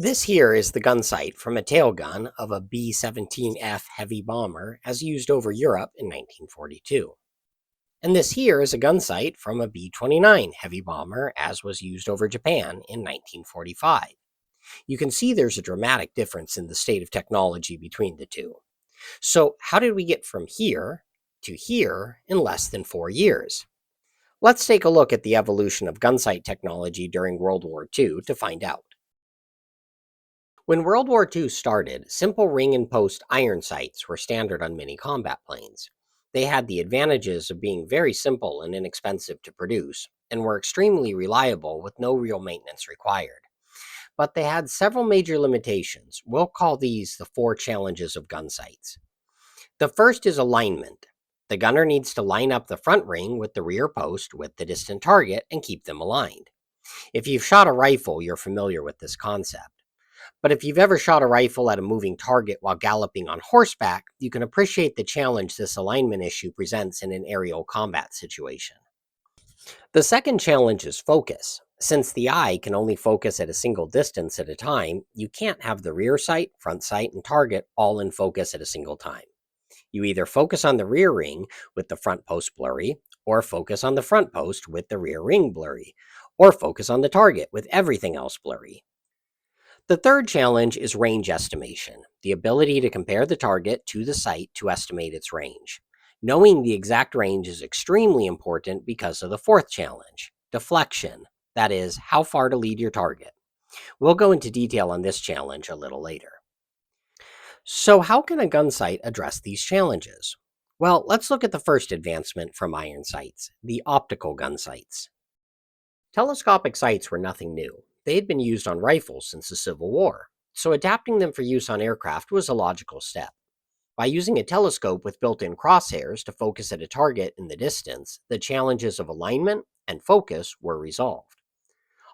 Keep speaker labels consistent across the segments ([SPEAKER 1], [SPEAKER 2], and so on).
[SPEAKER 1] This here is the gun sight from a tail gun of a B-17F heavy bomber as used over Europe in 1942. And this here is a gun sight from a B-29 heavy bomber as was used over Japan in 1945. You can see there's a dramatic difference in the state of technology between the two. So how did we get from here to here in less than 4 years? Let's take a look at the evolution of gun sight technology during World War II to find out. When World War II started, simple ring and post iron sights were standard on many combat planes. They had the advantages of being very simple and inexpensive to produce, and were extremely reliable with no real maintenance required. But they had several major limitations. We'll call these the 4 challenges of gun sights. The first is alignment. The gunner needs to line up the front ring with the rear post with the distant target and keep them aligned. If you've shot a rifle, you're familiar with this concept. But if you've ever shot a rifle at a moving target while galloping on horseback, you can appreciate the challenge this alignment issue presents in an aerial combat situation. The second challenge is focus. Since the eye can only focus at a single distance at a time, you can't have the rear sight, front sight, and target all in focus at a single time. You either focus on the rear ring with the front post blurry, or focus on the front post with the rear ring blurry, or focus on the target with everything else blurry. The third challenge is range estimation, the ability to compare the target to the sight to estimate its range. Knowing the exact range is extremely important because of the fourth challenge, deflection, that is, how far to lead your target. We'll go into detail on this challenge a little later. So how can a gun sight address these challenges? Well, let's look at the first advancement from iron sights, the optical gun sights. Telescopic sights were nothing new. They had been used on rifles since the Civil War, so adapting them for use on aircraft was a logical step. By using a telescope with built-in crosshairs to focus at a target in the distance, the challenges of alignment and focus were resolved.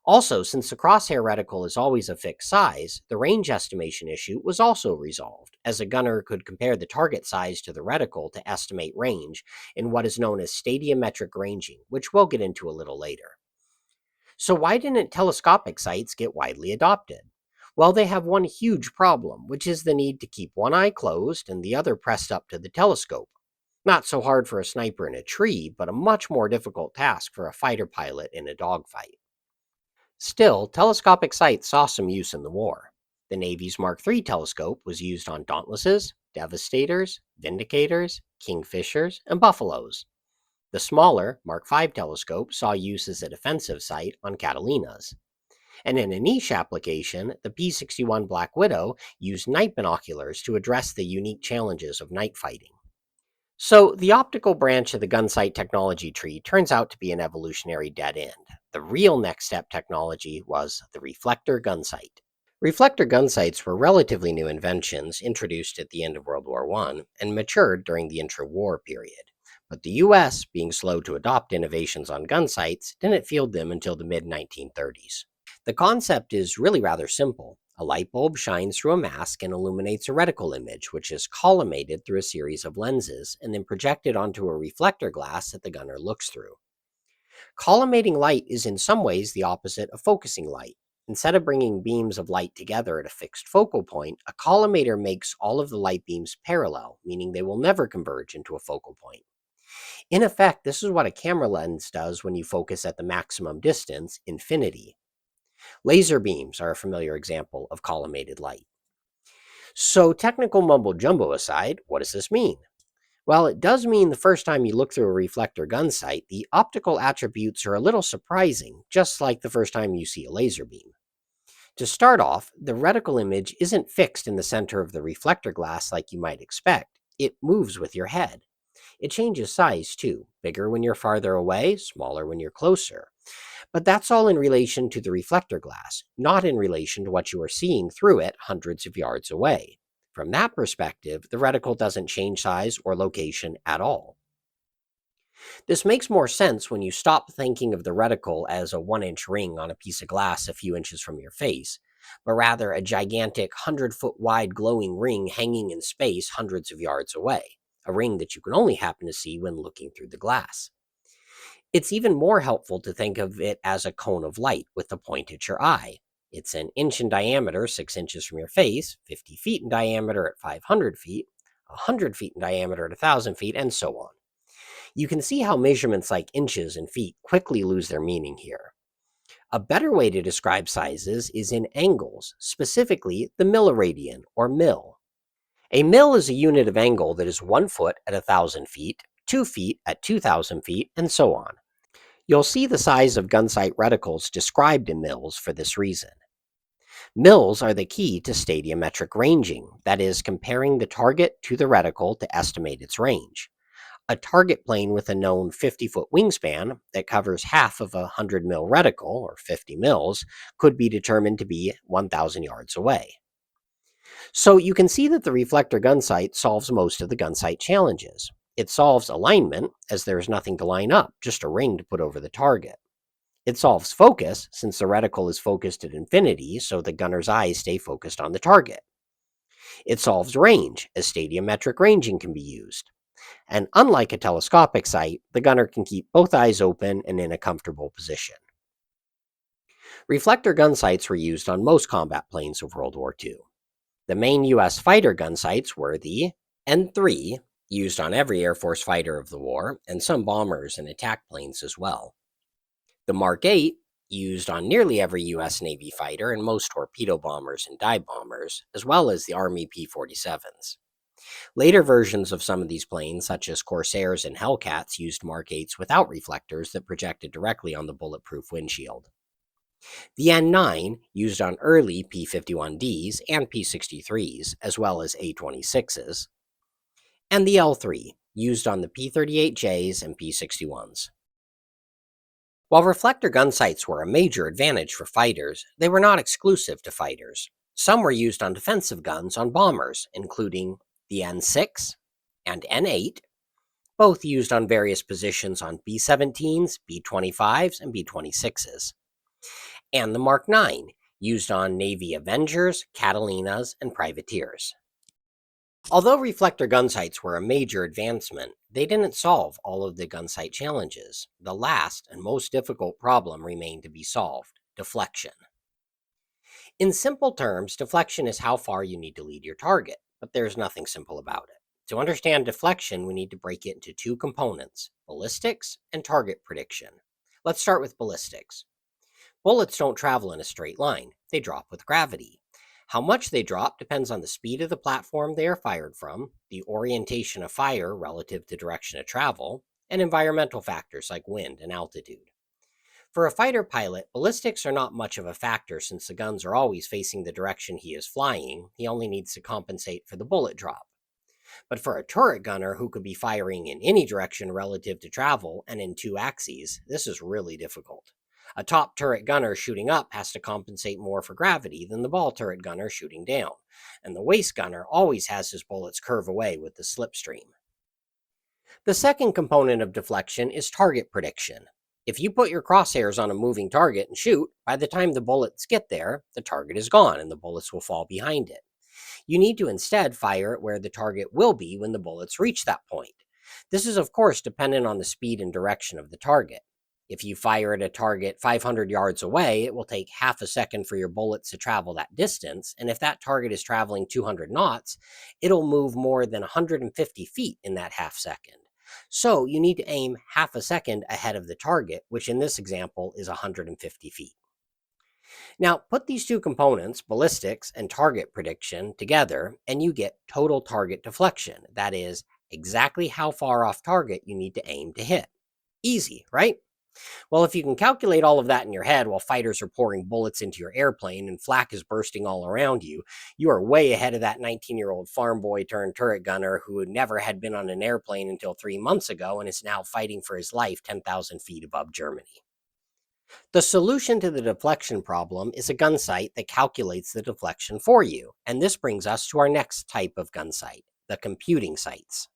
[SPEAKER 1] Also, since the crosshair reticle is always a fixed size, the range estimation issue was also resolved, as a gunner could compare the target size to the reticle to estimate range in what is known as stadiometric ranging, which we'll get into a little later. So why didn't telescopic sights get widely adopted? Well, they have one huge problem, which is the need to keep one eye closed and the other pressed up to the telescope. Not so hard for a sniper in a tree, but a much more difficult task for a fighter pilot in a dogfight. Still, telescopic sights saw some use in the war. The Navy's Mark III telescope was used on Dauntlesses, Devastators, Vindicators, Kingfishers, and Buffaloes. The smaller Mark V telescope saw use as a defensive sight on Catalinas. And in a niche application, the P-61 Black Widow used night binoculars to address the unique challenges of night fighting. So the optical branch of the gun sight technology tree turns out to be an evolutionary dead end. The real next step technology was the reflector gun sight. Reflector gun sights were relatively new inventions introduced at the end of World War I and matured during the intra-war period. But the US, being slow to adopt innovations on gun sights, didn't field them until the mid-1930s. The concept is really rather simple. A light bulb shines through a mask and illuminates a reticle image, which is collimated through a series of lenses and then projected onto a reflector glass that the gunner looks through. Collimating light is in some ways the opposite of focusing light. Instead of bringing beams of light together at a fixed focal point, a collimator makes all of the light beams parallel, meaning they will never converge into a focal point. In effect, this is what a camera lens does when you focus at the maximum distance, infinity. Laser beams are a familiar example of collimated light. So technical mumbo jumbo aside, what does this mean? Well, it does mean the first time you look through a reflector gun sight, the optical attributes are a little surprising, just like the first time you see a laser beam. To start off, the reticle image isn't fixed in the center of the reflector glass like you might expect. It moves with your head. It changes size too, bigger when you're farther away, smaller when you're closer. But that's all in relation to the reflector glass, not in relation to what you are seeing through it hundreds of yards away. From that perspective, the reticle doesn't change size or location at all. This makes more sense when you stop thinking of the reticle as a 1-inch ring on a piece of glass a few inches from your face, but rather a gigantic 100-foot wide glowing ring hanging in space hundreds of yards away, a ring that you can only happen to see when looking through the glass. It's even more helpful to think of it as a cone of light with the point at your eye. It's an inch in diameter, 6 inches from your face, 50 feet in diameter at 500 feet, 100 feet in diameter at 1,000 feet, and so on. You can see how measurements like inches and feet quickly lose their meaning here. A better way to describe sizes is in angles, specifically the milliradian or mil. A mil is a unit of angle that is 1 foot at 1,000 feet, 2 feet at 2,000 feet, and so on. You'll see the size of gunsight reticles described in mils for this reason. Mils are the key to stadiometric ranging, that is, comparing the target to the reticle to estimate its range. A target plane with a known 50-foot wingspan that covers half of a 100 mil reticle, or 50 mils, could be determined to be 1,000 yards away. So you can see that the reflector gun sight solves most of the gun sight challenges. It solves alignment, as there is nothing to line up, just a ring to put over the target. It solves focus, since the reticle is focused at infinity, so the gunner's eyes stay focused on the target. It solves range, as stadiometric ranging can be used. And unlike a telescopic sight, the gunner can keep both eyes open and in a comfortable position. Reflector gun sights were used on most combat planes of World War II. The main U.S. fighter gun sights were the N3, used on every Air Force fighter of the war, and some bombers and attack planes as well. The Mark 8, used on nearly every U.S. Navy fighter and most torpedo bombers and dive bombers, as well as the Army P-47s. Later versions of some of these planes, such as Corsairs and Hellcats, used Mark 8s without reflectors that projected directly on the bulletproof windshield. The N9, used on early P-51Ds and P-63s, as well as A-26s. And the L3, used on the P-38Js and P-61s. While reflector gun sights were a major advantage for fighters, they were not exclusive to fighters. Some were used on defensive guns on bombers, including the N6 and N8, both used on various positions on B-17s, B-25s, and B-26s. And the Mark 9, used on Navy Avengers, Catalinas, and privateers. Although reflector gun sights were a major advancement, they didn't solve all of the gun sight challenges. The last and most difficult problem remained to be solved: deflection. In simple terms, deflection is how far you need to lead your target, but there's nothing simple about it. To understand deflection, we need to break it into two components: ballistics and target prediction. Let's start with ballistics. Bullets don't travel in a straight line. They drop with gravity. How much they drop depends on the speed of the platform they are fired from, the orientation of fire relative to direction of travel, and environmental factors like wind and altitude. For a fighter pilot, ballistics are not much of a factor since the guns are always facing the direction he is flying. He only needs to compensate for the bullet drop. But for a turret gunner who could be firing in any direction relative to travel and in two axes, this is really difficult. A top turret gunner shooting up has to compensate more for gravity than the ball turret gunner shooting down, and the waist gunner always has his bullets curve away with the slipstream. The second component of deflection is target prediction. If you put your crosshairs on a moving target and shoot, by the time the bullets get there, the target is gone and the bullets will fall behind it. You need to instead fire it where the target will be when the bullets reach that point. This is of course dependent on the speed and direction of the target. If you fire at a target 500 yards away, it will take half a second for your bullets to travel that distance, and if that target is traveling 200 knots, it'll move more than 150 feet in that half second. So you need to aim half a second ahead of the target, which in this example is 150 feet. Now, put these two components, ballistics and target prediction, together, and you get total target deflection. That is, exactly how far off target you need to aim to hit. Easy, right? Well, if you can calculate all of that in your head while fighters are pouring bullets into your airplane and flak is bursting all around you, you are way ahead of that 19-year-old farm boy turned turret gunner who never had been on an airplane until 3 months ago and is now fighting for his life 10,000 feet above Germany. The solution to the deflection problem is a gun sight that calculates the deflection for you, and this brings us to our next type of gun sight, the computing sights.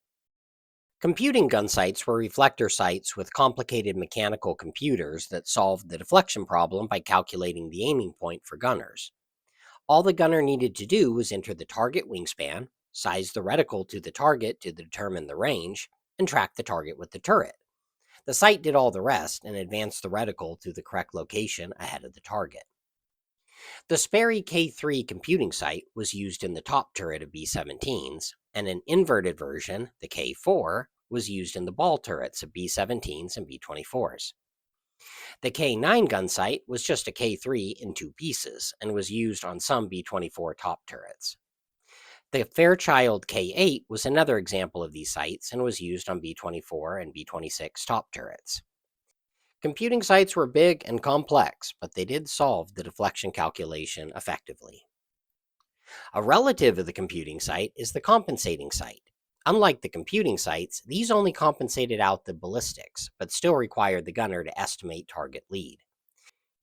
[SPEAKER 1] Computing gun sights were reflector sights with complicated mechanical computers that solved the deflection problem by calculating the aiming point for gunners. All the gunner needed to do was enter the target wingspan, size the reticle to the target to determine the range, and track the target with the turret. The sight did all the rest and advanced the reticle to the correct location ahead of the target. The Sperry K3 computing site was used in the top turret of B-17s, and an inverted version, the K4, was used in the ball turrets of B-17s and B-24s. The K9 gun sight was just a K3 in two pieces and was used on some B-24 top turrets. The Fairchild K8 was another example of these sights and was used on B-24 and B-26 top turrets. Computing sights were big and complex, but they did solve the deflection calculation effectively. A relative of the computing sight is the compensating sight. Unlike the computing sights, these only compensated out the ballistics, but still required the gunner to estimate target lead.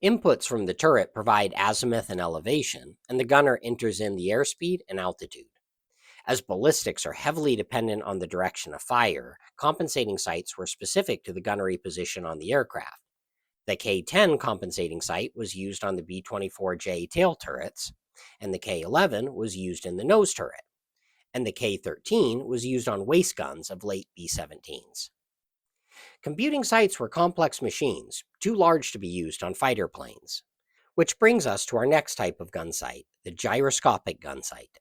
[SPEAKER 1] Inputs from the turret provide azimuth and elevation, and the gunner enters in the airspeed and altitude. As ballistics are heavily dependent on the direction of fire, compensating sights were specific to the gunnery position on the aircraft. The K-10 compensating sight was used on the B-24J tail turrets, and the K-11 was used in the nose turret, and the K-13 was used on waist guns of late B-17s. Computing sights were complex machines, too large to be used on fighter planes. Which brings us to our next type of gun sight, the gyroscopic gun sight.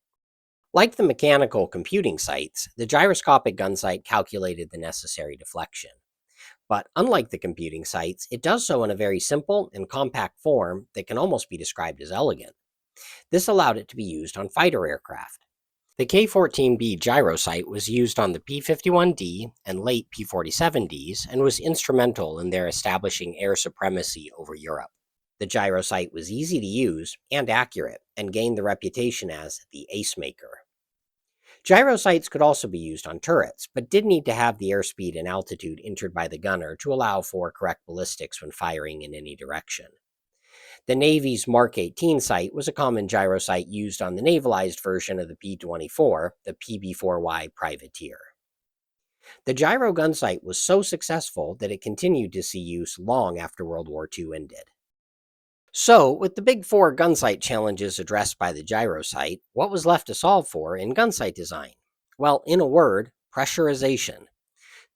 [SPEAKER 1] Like the mechanical computing sights, the gyroscopic gun sight calculated the necessary deflection. But unlike the computing sights, it does so in a very simple and compact form that can almost be described as elegant. This allowed it to be used on fighter aircraft. The K-14B gyro sight was used on the P-51D and late P-47Ds and was instrumental in their establishing air supremacy over Europe. The gyro sight was easy to use and accurate, and gained the reputation as the ace maker. Gyro sights could also be used on turrets, but did need to have the airspeed and altitude entered by the gunner to allow for correct ballistics when firing in any direction. The Navy's Mark 18 sight was a common gyro sight used on the navalized version of the P-24, the PB-4Y Privateer. The gyro gun sight was so successful that it continued to see use long after World War II ended. So, with the big four gun sight challenges addressed by the gyro sight, what was left to solve for in gun sight design? Well, in a word, pressurization.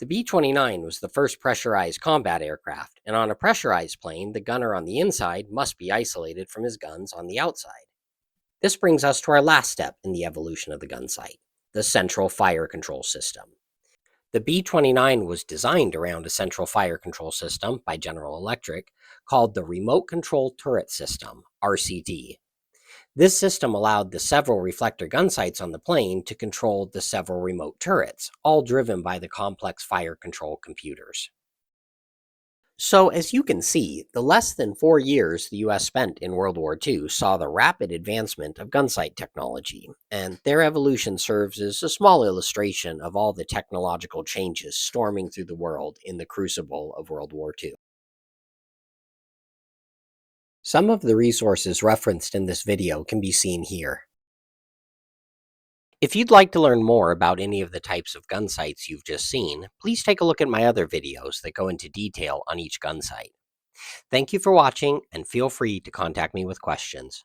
[SPEAKER 1] The B-29 was the first pressurized combat aircraft, and on a pressurized plane, the gunner on the inside must be isolated from his guns on the outside. This brings us to our last step in the evolution of the gun sight, the central fire control system. The B-29 was designed around a central fire control system by General Electric called the Remote Control Turret System, RCT. This system allowed the several reflector gun sights on the plane to control the several remote turrets, all driven by the complex fire control computers. So, as you can see, the less than 4 years the US spent in World War II saw the rapid advancement of gun sight technology, and their evolution serves as a small illustration of all the technological changes storming through the world in the crucible of World War II. Some of the resources referenced in this video can be seen here. If you'd like to learn more about any of the types of gun sights you've just seen, please take a look at my other videos that go into detail on each gun sight. Thank you for watching, and feel free to contact me with questions.